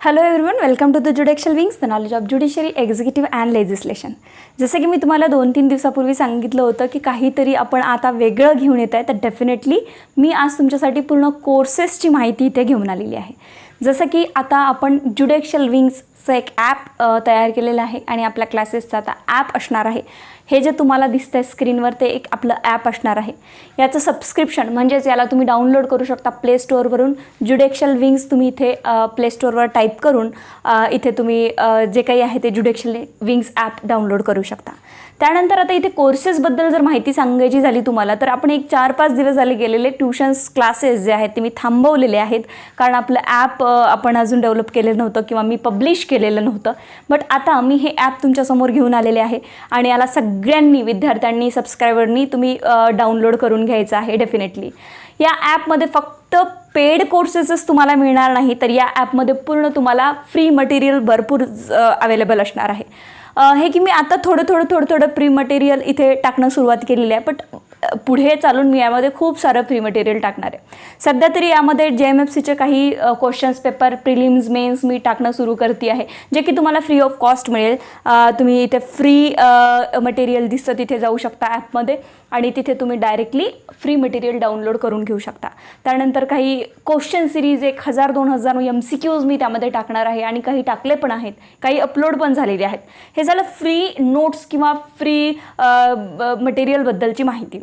Hello everyone, welcome to the judicial wings, the knowledge of judiciary executive and legislation. जसं की मी तुम्हाला 2-3 दिवसापूर्वी सांगितलं होतं की काहीतरी आपण आता वेगळं घेऊन येत आहे, तर डेफिनेटली मी आज तुमच्यासाठी पूर्ण कोर्सेसची माहिती इथे घेऊन आलेली आहे. जसं की आता आपण ज्युडिशियल विंग्सचं एक ॲप तयार केलेलं आहे आणि आपल्या क्लासेसचा आता ॲप असणार आहे. हे जे तुम्हाला दिसतंय स्क्रीनवर ते एक आपलं ॲप असणार आहे. याचं सबस्क्रिप्शन म्हणजेच याला तुम्ही डाउनलोड करू शकता प्ले स्टोअरवरून. ज्युडिशियल विंग्स तुम्ही इथे प्ले स्टोअरवर टाईप करून इथे तुम्ही जे काही आहे ते ज्युडिशियल विंग्स ॲप डाउनलोड करू शकता. त्यानंतर आता इथे कोर्सेसबद्दल जर माहिती सांगायची झाली तुम्हाला, तर आपण एक 4-5 दिवस झाले गेलेले ट्युशन्स क्लासेस जे आहेत ते मी थांबवलेले आहेत, कारण आपलं ॲप आपण अजून डेव्हलप केलेलं नव्हतं किंवा मी पब्लिश केलेलं नव्हतं. बट आता मी हे ॲप तुमच्यासमोर घेऊन आलेले आहे आणि याला सगळ्यांनी विद्यार्थ्यांनी सबस्क्रायबरनी तुम्ही डाउनलोड करून घ्यायचं आहे. डेफिनेटली या ॲपमध्ये फक्त पेड कोर्सेसच तुम्हाला मिळणार नाही, तर या ॲपमध्ये पूर्ण तुम्हाला फ्री मटेरियल भरपूर अवेलेबल असणार आहे. हे की मी आता थोडं प्री मटेरियल इथे टाकणं सुरुवात केलेली आहे, बट पुढे चालून मी यामध्ये खूप सारं फ्री मटेरियल टाकणार आहे. सध्या तरी यामध्ये JMFCचे काही क्वेश्चन्स पेपर प्रिलिम्स मेन्स मी टाकणं सुरू करते आहे, जे की तुम्हाला फ्री ऑफ कॉस्ट मिळेल. तुम्ही इथे फ्री मटेरियल दिसतं तिथे जाऊ शकता ॲपमध्ये आणि तिथे तुम्ही डायरेक्टली फ्री मटेरियल डाउनलोड करून घेऊ शकता. त्यानंतर काही क्वेश्चन सिरीज 1000-2000 MCQs मी त्यामध्ये टाकणार आहे आणि काही टाकले पण आहेत, काही अपलोड पण झालेले आहेत. हे झालं फ्री नोट्स किंवा फ्री मटेरियलबद्दलची माहिती.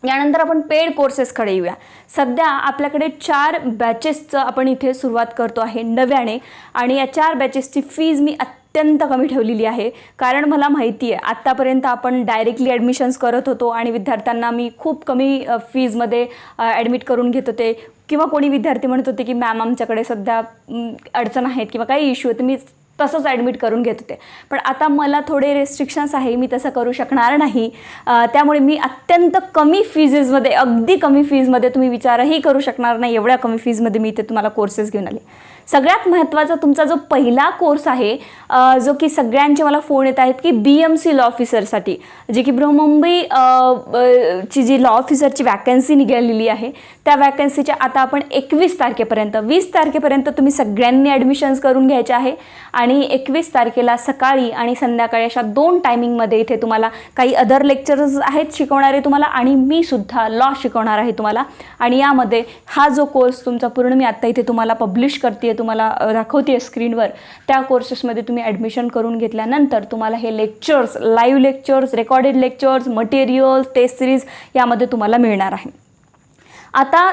यानंतर आपण पेड कोर्सेसकडे येऊया. सध्या आपल्याकडे 4 बॅचेसचं आपण इथे सुरुवात करतो आहे नव्याने, आणि या 4 बॅचेसची फीज मी अत्यंत कमी ठेवलेली आहे, कारण मला माहिती आहे आत्तापर्यंत आपण डायरेक्टली ॲडमिशन्स करत होतो आणि विद्यार्थ्यांना मी खूप कमी फीजमध्ये ॲडमिट करून घेत होते, किंवा कोणी विद्यार्थी म्हणत होते की मॅम आमच्याकडे सध्या अडचण आहेत किंवा काही इश्यू आहे, तर मी तसंच ॲडमिट करून घेत होते. पण आता मला थोडे रेस्ट्रिक्शन्स आहे, मी तसं करू शकणार नाही. त्यामुळे मी अत्यंत कमी फीजेसमध्ये, अगदी कमी फीजमध्ये, तुम्ही विचारही करू शकणार नाही एवढ्या कमी फीजमध्ये मी इथे तुम्हाला कोर्सेस घेऊन आले. सगळ्यात महत्त्वाचा तुमचा जो पहिला कोर्स आहे, जो की सगळ्यांचे मला फोन येत आहेत की BMC लॉ ऑफिसरसाठी, जे की बृहन्मुंबई ची जी लॉ ऑफिसरची वॅकन्सी निघालेली आहे, त्या वॅकन्सीच्या आता आपण 21 तारखेपर्यंत 20 तारखेपर्यंत तुम्ही सगळ्यांनी ॲडमिशन्स करून घ्यायचे आहे. आणि 21 तारखेला सकाळी आणि संध्याकाळी अशा 2 टायमिंगमध्ये इथे तुम्हाला काही अदर लेक्चर्स आहेत शिकवणारे तुम्हाला, आणि मी सुद्धा लॉ शिकवणार आहे तुम्हाला. आणि यामध्ये हा जो कोर्स तुमचा पूर्ण मी आत्ता इथे तुम्हाला पब्लिश करते, तुम्हाला दाखवते स्क्रीनवर, त्या कोर्सेसमध्ये तुम्ही ॲडमिशन करून घेतल्यानंतर तुम्हाला हे lectures, live lectures, recorded lectures, materials, test series यामध्ये तुम्हाला मिळणार आहे. आता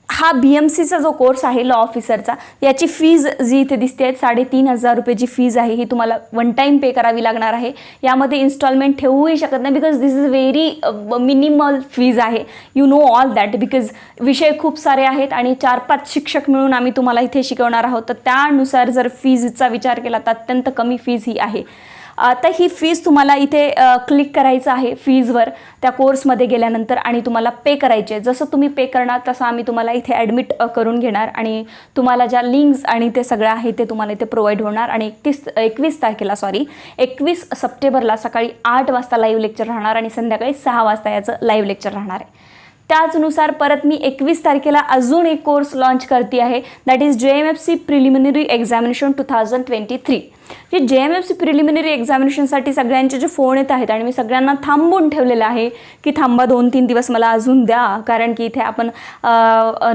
हा BMCचा जो कोर्स आहे लॉ ऑफिसरचा, याची फीज जी इथे दिसते आहे 3,500 रुपयेची फीज आहे. ही तुम्हाला वन टाईम पे करावी लागणार आहे. यामध्ये इन्स्टॉलमेंट ठेवूही शकत नाही, because this is very minimal fees आहे. You know all that, because विषय खूप सारे आहेत आणि 4-5 शिक्षक मिळून आम्ही तुम्हाला इथे शिकवणार आहोत. तर त्यानुसार जर फीजचा विचार केला तर अत्यंत कमी फीज ही आहे. आता ही फीज तुम्हाला इथे क्लिक करायचं आहे फीजवर त्या कोर्समध्ये गेल्यानंतर, आणि तुम्हाला पे करायचे. जसं तुम्ही पे करणार तसं आम्ही तुम्हाला इथे ॲडमिट करून घेणार आणि तुम्हाला ज्या लिंक्स आणि ते सगळं आहे ते तुम्हाला इथे प्रोव्हाइड होणार. आणि 21 सप्टेंबरला सकाळी 8 वाजता लाईव्ह लेक्चर राहणार आणि संध्याकाळी 6 वाजता याचं लाईव्ह लेक्चर राहणार आहे. त्याचनुसार परत मी 21 तारखेला अजून एक कोर्स लॉन्च करते आहे, that is JMFC preliminary examination 2023. जे JMFC प्रिलिमिनरी एक्झामिनेशनसाठी सगळ्यांचे जे फोन येत आहेत आणि मी सगळ्यांना थांबून ठेवलेलं आहे की थांबा 2-3 दिवस मला अजून द्या, कारण की इथे आपण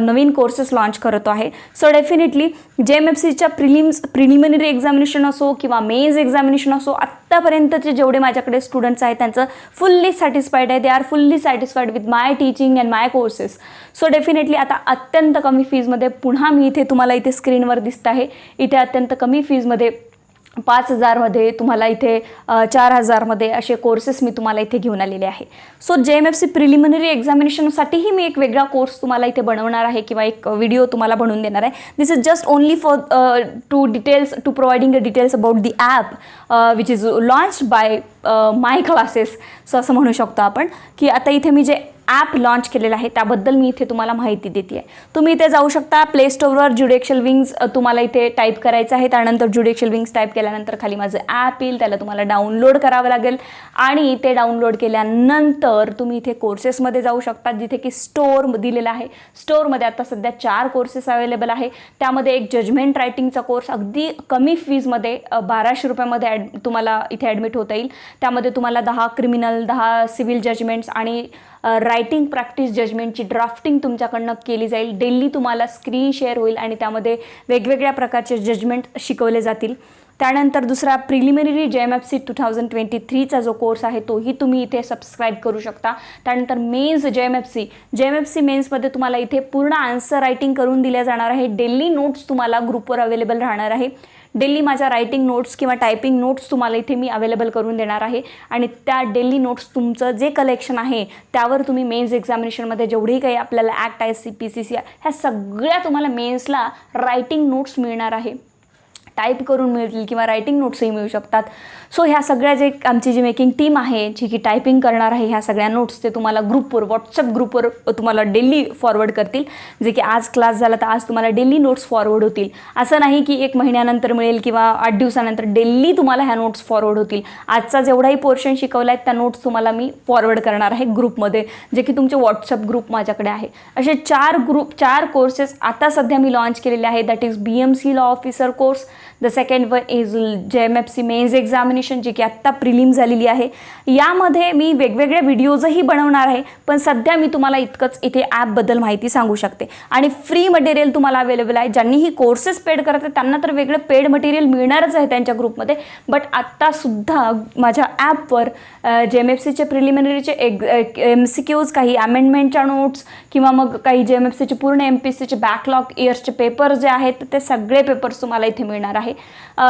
नवीन कोर्सेस लॉन्च करतो आहे. सो डेफिनेटली JMFCच्या प्रिलिमिनरी एक्झामिनेशन असो किंवा मेन्स एक्झामिनेशन असो, आत्तापर्यंतचे जेवढे माझ्याकडे स्टुडंट्स आहेत त्यांचं फुल्ली सॅटिस्फाईड आहे. They are fully satisfied with my teaching and my courses. So definitely आता अत्यंत कमी फीजमध्ये पुन्हा मी इथे तुम्हाला इथे स्क्रीनवर दिसत आहे. इथे अत्यंत कमी फीजमध्ये 5,000मध्ये तुम्हाला इथे 4,000मध्ये असे कोर्सेस मी तुम्हाला इथे घेऊन आलेले आहे. सो JMFC प्रिलिमिनरी एक्झामिनेशनसाठीही मी एक वेगळा कोर्स तुम्हाला इथे बनवणार आहे किंवा एक व्हिडिओ तुम्हाला बनवून देणार आहे. This is just only for to providing the details about the app which is launched by my classes. So असं म्हणू शकतो आपण की आता इथे मी जे ॲप लॉन्च केलेलं आहे त्याबद्दल मी इथे तुम्हाला माहिती देते आहे. तुम्ही इथे जाऊ शकता प्ले स्टोअरवर ज्युडिशियल विंग्स तुम्हाला इथे टाईप करायचं आहे. त्यानंतर ज्युडिशियल विंग्स टाईप केल्यानंतर खाली माझं ॲप येईल, त्याला तुम्हाला डाउनलोड करावं लागेल आणि ते डाउनलोड केल्यानंतर तुम्ही इथे कोर्सेसमध्ये जाऊ शकता जिथे की स्टोअर दिलेला आहे. स्टोअरमध्ये आता सध्या 4 कोर्सेस अवेलेबल आहे. त्यामध्ये एक जजमेंट रायटिंगचा कोर्स अगदी कमी फीजमध्ये 1200 रुपयामध्ये तुम्हाला इथे ॲडमिट होता येईल. त्यामध्ये तुम्हाला 10 क्रिमिनल, 10 सिव्हिल जजमेंट्स आणि रायटिंग प्रॅक्टिस जजमेंटची ड्राफ्टिंग तुमच्याकडनं केली जाईल. डेली तुम्हाला स्क्रीन शेअर होईल आणि त्यामध्ये वेगवेगळ्या प्रकारचे जजमेंट शिकवले जातील. त्यानंतर दुसरा प्रिलिमिनरी JMFC 2023चा जो कोर्स आहे तोही तुम्ही इथे सबस्क्राईब करू शकता. त्यानंतर मेन्स JMFC मेन्समध्ये तुम्हाला इथे पूर्ण आन्सर रायटिंग करून दिल्या जाणार आहे. डेली नोट्स तुम्हाला ग्रुपवर अवेलेबल राहणार आहे. डेली माझ्या रायटिंग नोट्स किंवा टायपिंग नोट्स तुम्हाला इथे मी अवेलेबल करून देणार आहे आणि त्या डेली नोट्स तुमचं जे कलेक्शन आहे त्यावर तुम्ही मेन्स एक्झामिनेशनमध्ये जेवढेही काही आपल्याला ॲक्ट IC PCC ह्या सगळ्या तुम्हाला मेन्सला रायटिंग नोट्स मिळणार आहे. टाईप करून मिळतील किंवा रायटिंग नोट्सही मिळू शकतात. सो ह्या सगळ्या जे आमची जी मेकिंग टीम आहे जी की टायपिंग करणार आहे ह्या सगळ्या नोट्स ते तुम्हाला ग्रुपवर व्हॉट्सअप ग्रुपवर तुम्हाला डेली फॉरवर्ड करतील. जे की आज क्लास झाला तर आज तुम्हाला डेली नोट्स फॉरवर्ड होतील. असं नाही की 1 महिन्यानंतर मिळेल किंवा 8 दिवसानंतर, डेली तुम्हाला ह्या नोट्स फॉरवर्ड होतील. आजचा जेवढाही पोर्शन शिकवला आहे त्या नोट्स तुम्हाला मी फॉरवर्ड करणार आहे ग्रुपमध्ये, जे की तुमचे व्हॉट्सअप ग्रुप माझ्याकडे आहे. असे 4 कोर्सेस आता सध्या मी लॉन्च केलेले आहे. That is BMC law officer course. The second one is JMFC mains examination जी की आत्ता प्रिलिम झालेली आहे. यामध्ये मी वेगवेगळे व्हिडिओजही बनवणार आहे, पण सध्या मी तुम्हाला इतकंच इथे ॲपबद्दल माहिती सांगू शकते. आणि फ्री मटेरियल तुम्हाला अवेलेबल आहे. ज्यांनी ही कोर्सेस पेड करत आहेत त्यांना तर वेगळं पेड मटेरियल मिळणारच आहे त्यांच्या ग्रुपमध्ये. बट आत्तासुद्धा माझ्या ॲपवर JMFCचे प्रिलिमिनरीचे MCQs, काही अमेंडमेंटच्या नोट्स किंवा मग काही JMFCचे पूर्ण MPSCचे बॅकलॉग इयर्सचे पेपर जे आहेत ते सगळे पेपर्स तुम्हाला इथे मिळणार आहे.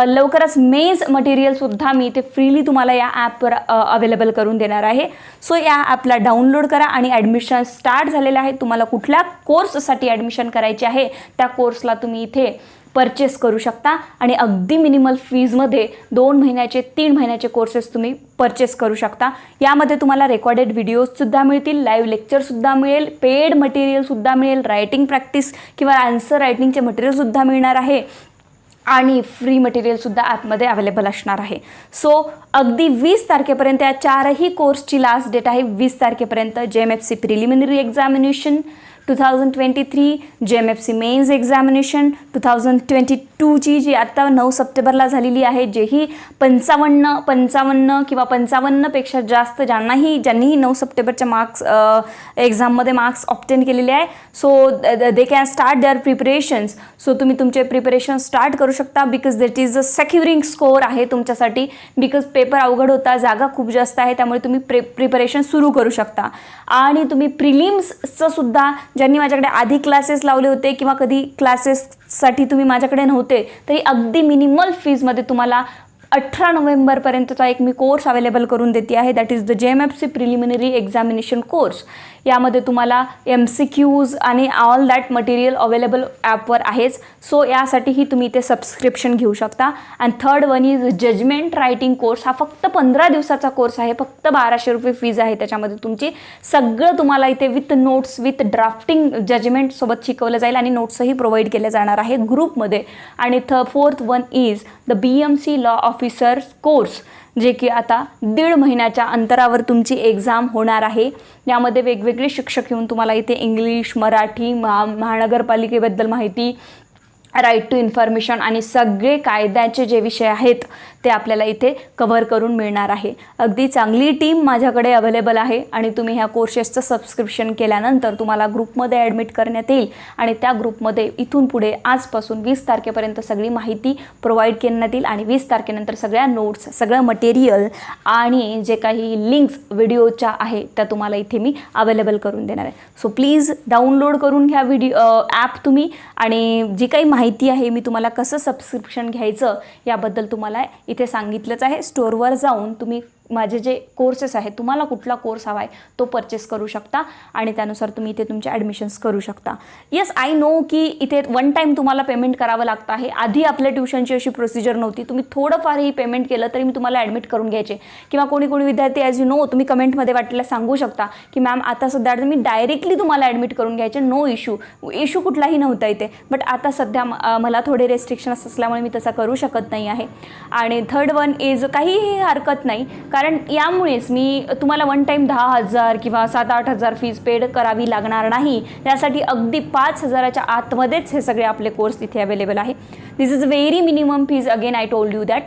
लवकरच मेन्स मटेरियलसुद्धा मी इथे फ्रीली तुम्हाला या ॲपवर अवेलेबल करून देणार आहे. सो या ॲपला डाउनलोड करा आणि ॲडमिशन स्टार्ट झालेलं आहे. तुम्हाला कुठल्या कोर्ससाठी ॲडमिशन करायची आहे त्या कोर्सला तुम्ही इथे परचेस करू शकता आणि अगदी मिनिमल फीजमध्ये 2 महिन्याचे 3 महिन्याचे कोर्सेस तुम्ही परचेस करू शकता. यामध्ये तुम्हाला रेकॉर्डेड व्हिडिओजसुद्धा मिळतील, लाईव्ह लेक्चरसुद्धा मिळेल, पेड मटेरियलसुद्धा मिळेल, रायटिंग प्रॅक्टिस किंवा आन्सर रायटिंगचे मटेरियलसुद्धा मिळणार आहे आणि फ्री मटेरियलसुद्धा ॲपमध्ये अवेलेबल असणार आहे. सो अगदी 20 तारखेपर्यंत या 4ही कोर्सची लास्ट डेट आहे. 20 तारखेपर्यंत JMFC preliminary examination 2023, JMFC mains examination 2022ची जी आत्ता 9 सप्टेंबरला झालेली आहे, जेही 55 किंवा 55पेक्षा जास्त ज्यांनीही 9 सप्टेंबरच्या एक्झाममध्ये मार्क्स ऑब्टेन केलेले आहे. So they can start there preparations. So तुम्ही तुमचे प्रिपरेशन स्टार्ट करू शकता because that is a सेक्युरिंग score आहे तुमच्यासाठी. बिकॉज पेपर अवघड होता, जागा खूप जास्त आहे, त्यामुळे तुम्ही प्रिपरेशन सुरू करू शकता. आणि तुम्ही प्रिलिम्सचं सुद्धा ज्यांनी माझ्याकडे आधी क्लासेस लावले होते किंवा कधी क्लासेससाठी तुम्ही माझ्याकडे नव्हते तरी अगदी मिनिमल फीजमध्ये तुम्हाला 18 नोव्हेंबरपर्यंतचा एक मी कोर्स अवेलेबल करून देते आहे. That is the JMFC preliminary examination course. यामध्ये तुम्हाला MCQs आणि ऑल दॅट मटेरियल अवेलेबल ॲपवर आहेच. सो यासाठीही तुम्ही इथे सबस्क्रिप्शन घेऊ शकता. And third one is judgement writing course. हा फक्त 15 दिवसाचा कोर्स आहे. फक्त 1200 रुपये फीज आहे. त्याच्यामध्ये तुमची सगळं तुम्हाला इथे विथ नोट्स, विथ ड्राफ्टिंग जजमेंटसोबत शिकवलं जाईल आणि नोट्सही प्रोव्हाइड केले जाणार आहे ग्रुपमध्ये. आणि fourth one is the BMC law officer course, जे की आता 1.5 महिन्याच्या अंतरावर तुमची एक्झाम होणार आहे. यामध्ये वेगवेगळे शिक्षक येऊन तुम्हाला इथे इंग्लिश, मराठी, महानगरपालिकेबद्दल माहिती, राईट टू इन्फॉर्मेशन आणि सगळे कायद्याचे जे विषय आहेत ते आपल्याला इथे कव्हर करून मिळणार आहे. अगदी चांगली टीम माझ्याकडे अवेलेबल आहे आणि तुम्ही ह्या कोर्सेसचं सबस्क्रिप्शन केल्यानंतर तुम्हाला ग्रुपमध्ये ॲडमिट करण्यात येईल आणि त्या ग्रुपमध्ये इथून पुढे आजपासून 20 तारखेपर्यंत सगळी माहिती प्रोव्हाइड करण्यात येईल आणि 20 तारखेनंतर सगळ्या नोट्स, सगळं मटेरियल आणि जे काही लिंक्स व्हिडिओच्या आहे त्या तुम्हाला इथे मी अवेलेबल करून देणार आहे. सो प्लीज डाउनलोड करून घ्या ॲप तुम्ही. आणि जी काही माहिती आहे मी तुम्हाला कसं सबस्क्रिप्शन घ्यायचं याबद्दल तुम्हाला इथे सांगितलंच आहे. स्टोअरवर जाऊन तुम्ही माझे जे कोर्सेस आहेत, तुम्हाला कुठला कोर्स हवा आहे तो परचेस करू शकता आणि त्यानुसार तुम्ही इथे तुमचे ॲडमिशन्स करू शकता. येस, आय नो की इथे वन टाईम तुम्हाला पेमेंट करावं लागतं आहे. आधी आपल्या ट्युशनची अशी प्रोसिजर नव्हती. तुम्ही थोडंफारही पेमेंट केलं तरी मी तुम्हाला ॲडमिट करून घ्यायचे. किंवा कोणी विद्यार्थी ॲज यू नो तुम्ही कमेंटमध्ये वाटलेला सांगू शकता की मॅम आता सध्या मी डायरेक्टली तुम्हाला ॲडमिट करून घ्यायचे, नो इश्यू कुठलाही नव्हता इथे. बट आता सध्या मला थोडे रेस्ट्रिक्शन्स असल्यामुळे मी तसा करू शकत नाही आहे. आणि थर्ड वन इज काहीही हरकत नाही, कारण यामुळेच मी तुम्हाला वन टाईम 10,000 किंवा 7-8 हजार फीज पेड करावी लागणार नाही. त्यासाठी अगदी 5,000च्या आतमध्येच हे सगळे आपले कोर्स इथे अवेलेबल आहे. This is very minimum fees. Again I told you that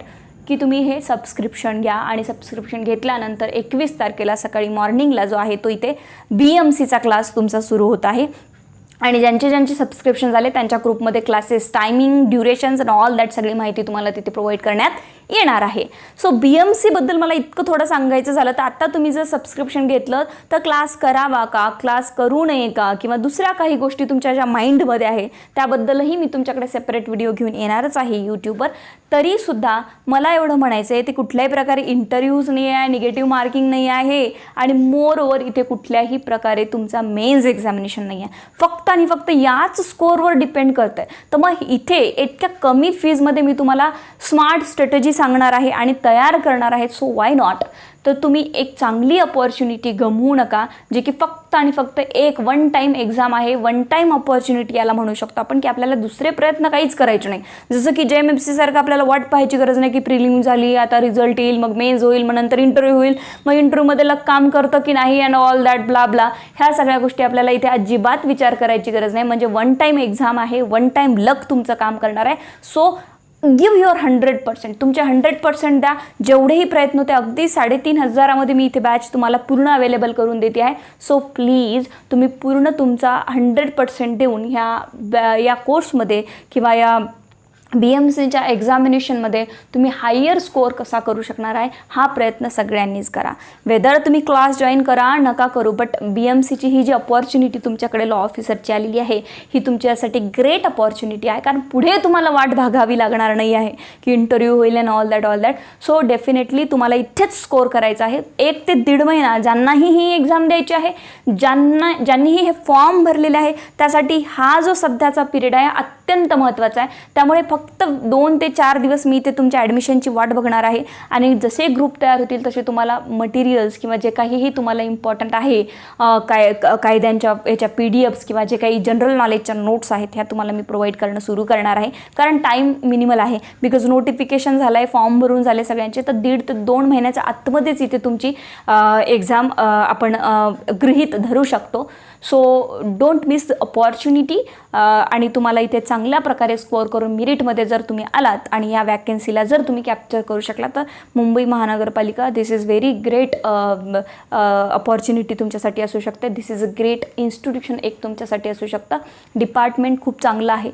की तुम्ही हे सबस्क्रिप्शन घ्या आणि सबस्क्रिप्शन घेतल्यानंतर 21 तारखेला सकाळी मॉर्निंगला जो आहे तो इथे BMCचा क्लास तुमचा सुरू होत आहे. आणि ज्यांचे सबस्क्रिप्शन झाले त्यांच्या ग्रुपमध्ये classes, timing, durations and all that सगळी माहिती तुम्हाला तिथे प्रोव्हाइड करण्यात येणार आहे. सो BMCबद्दल मला इतकं थोडं सांगायचं झालं तर आता तुम्ही जर सबस्क्रिप्शन घेतलं तर क्लास करावा का, क्लास करू नये का, किंवा दुसऱ्या काही गोष्टी तुमच्या ज्या माइंडमध्ये आहे त्याबद्दलही मी तुमच्याकडे सेपरेट व्हिडिओ घेऊन येणारच आहे यूट्यूबवर. तरीसुद्धा मला एवढं म्हणायचं आहे ते कुठल्याही प्रकारे इंटरव्ह्यूज नाही आहे, निगेटिव्ह मार्किंग नाही आहे आणि मोर ओव्हर इथे कुठल्याही प्रकारे तुमचा मेन्स एक्झामिनेशन नाही आहे. फक्त आणि फक्त याच स्कोअरवर डिपेंड करतं आहे. तर मग इथे इतक्या कमी फीजमध्ये मी तुम्हाला स्मार्ट स्ट्रॅटेजी सांगणार आहे आणि तयार करणार आहे. So why not. तर तुम्ही एक चांगली अपॉर्च्युनिटी गमवू नका, जे की फक्त आणि फक्त एक वन टाईम एक्झाम आहे. वन टाईम अपॉर्च्युनिटी याला म्हणू शकतो आपण, की आपल्याला दुसरे प्रयत्न काहीच करायचे नाही. जसं की JMFC सारखं आपल्याला वाट पाहायची गरज नाही की प्रिलिम झाली, आता रिझल्ट येईल, मग मेन्स होईल, मग नंतर इंटरव्ह्यू होईल, मग इंटरव्ह्यूमध्ये लक काम करतं की नाही and all that blah blah. ह्या सगळ्या गोष्टी आपल्याला इथे अजिबात विचार करायची गरज नाही. म्हणजे वन टाईम एक्झाम आहे, वन टाईम लक तुमचं काम करणार आहे. So give your 100%. तुमचे 100% द्या. जेवढेही प्रयत्न होते अगदी 3,500मध्ये मी इथे बॅच तुम्हाला पूर्ण अवेलेबल करून देते आहे. सो प्लीज तुम्ही पूर्ण तुमचा 100% देऊन या कोर्समध्ये किंवा या BMCच्या एक्झामिनेशनमध्ये तुम्ही हायर स्कोअर कसा करू शकणार आहे हा प्रयत्न सगळ्यांनीच करा. वेदर तुम्ही क्लास जॉईन करा नका करू, बट BMCची ही जी अपॉर्च्युनिटी तुमच्याकडे लॉ ऑफिसरची आलेली आहे ही तुमच्यासाठी ग्रेट अपॉर्च्युनिटी आहे. कारण पुढे तुम्हाला वाट भागावी लागणार नाही आहे की इंटरव्ह्यू होईल and all that. So definitely तुम्हाला इथेच स्कोअर करायचा आहे. 1 ते 1.5 महिना ज्यांनाही ही एक्झाम द्यायची आहे, ज्यांनीही हे फॉर्म भरलेले आहे त्यासाठी हा जो सध्याचा पिरियड आहे अत्यंत महत्त्वाचा आहे. त्यामुळे फक्त 2 ते 4 दिवस मी इथे तुमच्या ॲडमिशनची वाट बघणार आहे आणि जसे ग्रुप तयार होतील तसे तुम्हाला मटेरियल्स किंवा जे काहीही तुम्हाला इम्पॉर्टंट आहे कायद्यांच्या याच्या PDFs किंवा जे काही जनरल नॉलेजच्या नोट्स आहेत ह्या तुम्हाला मी प्रोव्हाइड करणं सुरू करणार आहे. कारण टाईम मिनिमल आहे, बिकॉज नोटिफिकेशन झालं आहे, फॉर्म भरून झाले सगळ्यांचे. तर 1.5 ते 2 महिन्याच्या आतमध्येच इथे तुमची एक्झाम आपण गृहीत धरू शकतो. So don't miss the opportunity. आणि तुम्हाला इथे चांगल्या प्रकारे स्कोअर करून मेरिटमध्ये जर तुम्ही आलात आणि या वॅकन्सीला जर तुम्ही कॅप्चर करू शकला तर मुंबई महानगरपालिका दिस इज व्हेरी ग्रेट अपॉर्च्युनिटी तुमच्यासाठी असू शकते. दिस इज अ ग्रेट इन्स्टिट्यूशन एक तुमच्यासाठी असू शकतं. डिपार्टमेंट खूप चांगलं आहे.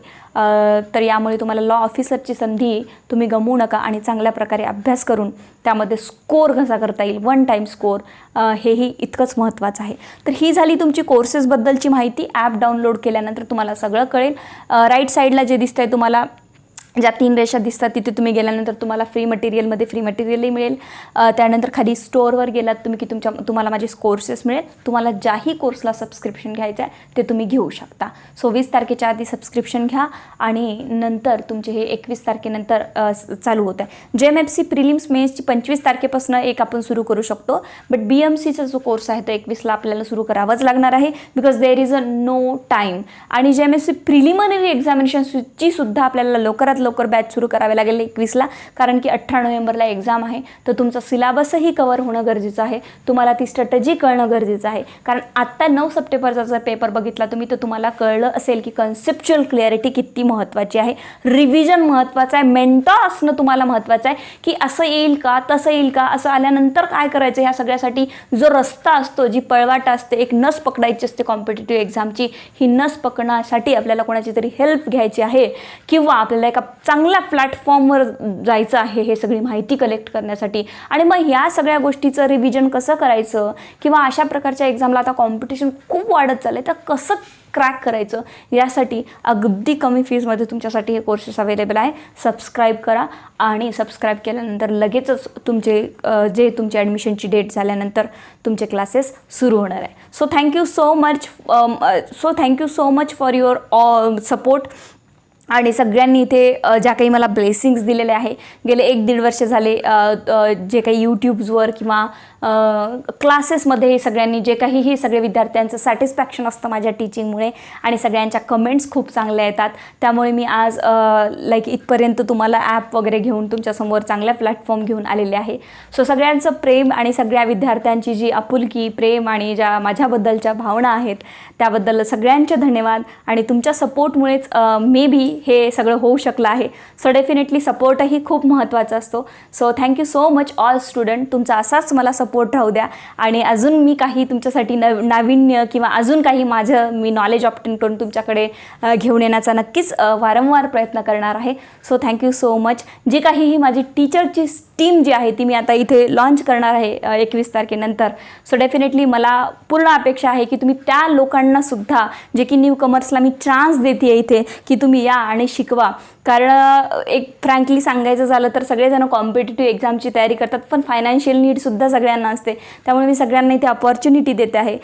तर यामुळे तुम्हाला लॉ ऑफिसरची संधी तुम्ही गमवू नका आणि चांगल्या प्रकारे अभ्यास करून त्यामध्ये स्कोअर कसा करता येईल, वन टाईम स्कोअर, हेही इतकंच महत्त्वाचं आहे. तर ही झाली तुमची कोर्सेसबद्दलची माहिती. ॲप डाउनलोड केल्यानंतर तुम्हाला सगळं कळेल. राईट साईडला जे दिसतंय तुम्हाला ज्या 3 रेषा दिसतात तिथे तुम्ही गेल्यानंतर तुम्हाला फ्री मटेरियलमध्ये फ्री मटेरियलही मिळेल. त्यानंतर खाली स्टोअरवर गेलात तुम्ही की तुम्हाला माझे कोर्सेस मिळेल. तुम्हाला ज्याही कोर्सला सबस्क्रिप्शन घ्यायचं आहे ते तुम्ही घेऊ शकता. सो 20 तारखेच्या आधी सबस्क्रिप्शन घ्या आणि नंतर तुमचे हे 21 तारखेनंतर चालू होतं आहे. JMFC प्रिलिम्स मेन्सची 25 तारखेपासून एक आपण सुरू करू शकतो. बट BMCचा जो कोर्स आहे तो 21ला आपल्याला सुरू करावाच लागणार आहे, because there is a no time. आणि JMFC प्रिलिमिनरी एक्झामिनेशनची सुद्धा आपल्याला लवकरात लवकर बॅच सुरू करावे लागेल 21ला, कारण की 18 नोव्हेंबरला एक्झाम आहे. तर तुमचा सिलेबसही कव्हर होणं गरजेचं आहे. तुम्हाला ती स्ट्रॅटेजी कळणं गरजेचं आहे. कारण आत्ता 9 सप्टेंबरचा जर पेपर बघितला तुम्ही तर तुम्हाला कळलं असेल की कन्सेप्च्युअल क्लॅरिटी किती महत्त्वाची आहे, रिव्हिजन महत्त्वाचं आहे, मेंटॉर असणं तुम्हाला महत्त्वाचं आहे की असं येईल का, तसं येईल का, असं आल्यानंतर काय करायचं. ह्या सगळ्यासाठी जो रस्ता असतो, जी पळवाट असते, एक नस पकडायची असते कॉम्पिटिटिव्ह एक्झामची, ही नस पकडण्यासाठी आपल्याला कोणाची तरी हेल्प घ्यायची आहे किंवा आपल्याला एका चांगल्या प्लॅटफॉर्मवर जायचं आहे हे सगळी माहिती कलेक्ट करण्यासाठी. आणि मग ह्या सगळ्या गोष्टीचं रिव्हिजन कसं करायचं किंवा अशा प्रकारच्या एक्झामला आता कॉम्पिटिशन खूप वाढत चाललं आहे तर कसं क्रॅक करायचं यासाठी अगदी कमी फीजमध्ये तुमच्यासाठी हे कोर्सेस अवेलेबल आहे. सबस्क्राईब करा आणि सबस्क्राईब केल्यानंतर लगेचच तुमचे तुमची ॲडमिशनची डेट झाल्यानंतर तुमचे क्लासेस सुरू होणार आहे. So thank you so much for your support. आणि सगळ्यांनी इथे ज्या काही मला ब्लेसिंग्स दिलेले आहे गेले 1-1.5 वर्ष झाले, जे काही यूट्यूब्सवर किंवा क्लासेसमध्ये सगळ्यांनी जे काही हे सगळे विद्यार्थ्यांचं सॅटिस्फॅक्शन असतं माझ्या टीचिंगमुळे आणि सगळ्यांच्या कमेंट्स खूप चांगल्या येतात. त्यामुळे मी आज इथपर्यंत तुम्हाला ॲप वगैरे घेऊन तुमच्यासमोर चांगल्या प्लॅटफॉर्म घेऊन आलेले आहे. सो सगळ्यांचं प्रेम आणि सगळ्या विद्यार्थ्यांची जी आपुलकी, प्रेम आणि ज्या माझ्याबद्दलच्या भावना आहेत त्याबद्दल सगळ्यांचे धन्यवाद. आणि तुमच्या सपोर्टमुळेच मे बी हे सगळं होऊ शकलं आहे. सो डेफिनेटली सपोर्टही खूप महत्त्वाचा असतो. So thank you so much all student. तुमचा असाच मला सपोर्ट राहू द्या आणि अजून मी काही तुमच्यासाठी नाविन्य किंवा अजून काही मी नॉलेज ऑप्टेन करून तुमच्याकडे घेऊन येण्याचा नक्कीच वारंवार प्रयत्न करणार आहे. So thank you so much. जी काही ही माझी टीचरची टीम जी आहे ती मी आता इथे लॉन्च करणार आहे 21 तारखेनंतर. सो डेफिनेटली मला पूर्ण अपेक्षा आहे की तुम्ही त्या लोकांनासुद्धा जे की न्यू कमर्सला मी चान्स देते आहे इथे की तुम्ही या आणि शिकवा. कारण एक फ्रँकली सांगायचं झालं तर सगळेजण कॉम्पिटिटिव्ह एक्झामची तयारी करतात, पण फायनान्शियल नीडसुद्धा सगळ्यांना असते. त्यामुळे मी सगळ्यांना इथे अपॉर्च्युनिटी देते आहे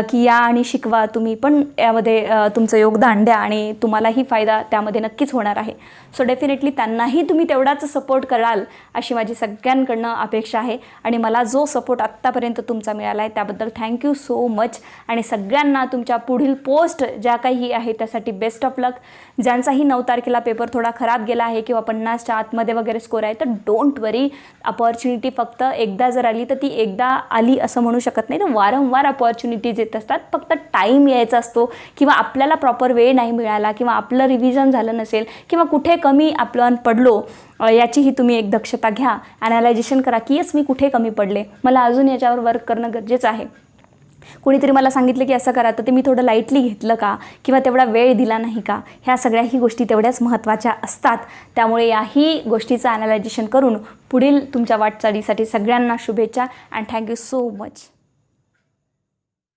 की या आणि शिकवा. तुम्ही पण यामध्ये तुमचं योगदान द्या आणि तुम्हालाही फायदा त्यामध्ये नक्कीच होणार आहे. सो डेफिनेटली त्यांनाही तुम्ही तेवढाच सपोर्ट कराल अशी माझी सगळ्यांकडनं अपेक्षा आहे. आणि मला जो सपोर्ट आत्तापर्यंत तुमचा मिळाला आहे त्याबद्दल थँक्यू सो मच. आणि सगळ्यांना तुमच्या पुढील पोस्ट ज्या काही आहे त्यासाठी बेस्ट ऑफ लक. ज्यांचाही 9 तारखेला पेपर थोडा खराब गेला आहे किंवा 50च्या आतमध्ये वगैरे स्कोर आहे तर डोंट वरी. अपॉर्च्युनिटी फक्त एकदा जर आली तर ती एकदा आली असं म्हणू शकत नाही. तर वारंवार अपॉर्च्युनिटीज येत असतात. फक्त टाईम यायचा असतो किंवा आपल्याला प्रॉपर वेळ नाही मिळाला किंवा आपलं रिव्हिजन झालं नसेल किंवा कुठे कमी आपण पडलो याचीही तुम्ही एक दक्षता घ्या. ॲनालायझेशन करा की येस मी कुठे कमी पडले, मला अजून याच्यावर वर्क करणं गरजेचं आहे. कोणीतरी मला सांगितलं की असं करा तर ते मी थोडं लाईटली घेतलं का किंवा तेवढा वेळ दिला नाही का, ह्या सगळ्याही गोष्टी तेवढ्याच महत्त्वाच्या असतात. त्यामुळे याही गोष्टीचं ॲनालायझेशन करून पुढील तुमच्या वाटचालीसाठी सगळ्यांना शुभेच्छा अँड थँक्यू सो मच.